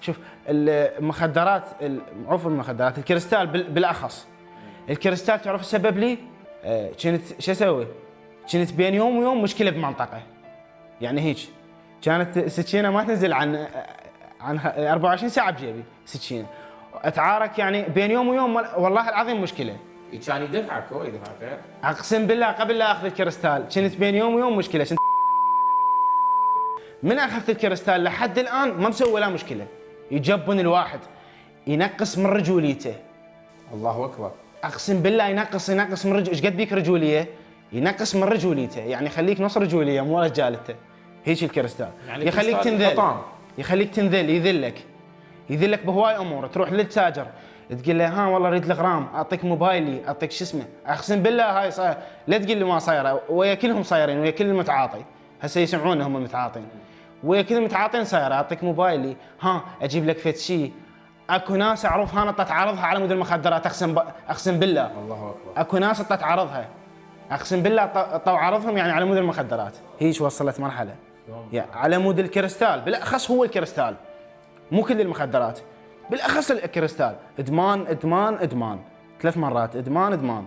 شوف المخدرات، عفوا المخدرات، الكريستال بالاخص. الكريستال تعرف السبب لي؟ كنت شو اسوي؟ كنت بين يوم ويوم مشكله بمنطقه، يعني هيك كانت سكينه ما تنزل عن 24 ساعه بجيبي سكينه، اتعارك يعني بين يوم ويوم، والله العظيم مشكله. كان يدفعك هو يدفعك؟ اقسم بالله قبل لا اخذ الكريستال كنت بين يوم ويوم مشكله. من اخذت الكريستال لحد الان ما مسوي ولا مشكله. يجبن الواحد، ينقص من رجوليته. الله اكبر. اقسم بالله ينقص من ايش قد بيك رجوليه؟ ينقص من رجوليته، يعني يخليك نص رجوليه مو رجالته. هيك الكريستال يعني يخليك تنذل، يخليك تنذل، يذلك بهواي امور. تروح للتاجر تقول له ها والله اريد الغرام، اعطيك موبايلي، اعطيك شو اسمه. اقسم بالله هاي صاير، لا تقول لي ما صايره، ويا كلهم صايرين، ويا كل المتعاطي هسه يسمعون هم المتعاطين، ويا كل المتعاطين صايره. اعطيك موبايلي، ها اجيب لك فد شيء. اكو ناس اعرفها انا طلعت عرضها على مود المخدرات، اقسم بالله. الله اكبر. اكو ناس طلعت عرضها، اقسم بالله طلعوا عرضهم يعني على مود المخدرات. هيك وصلت مرحله يعني على مود الكريستال بالاخص. هو الكريستال مو كل المخدرات، بالاخص الكريستال. ادمان ادمان ادمان، 3 مرات ادمان.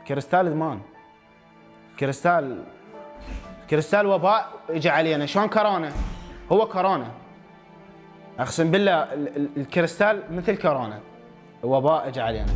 كريستال ادمان. كريستال وباء اجى علينا. شلون كورونا؟ هو كورونا. اقسم بالله الكريستال مثل كورونا، وباء اجى علينا.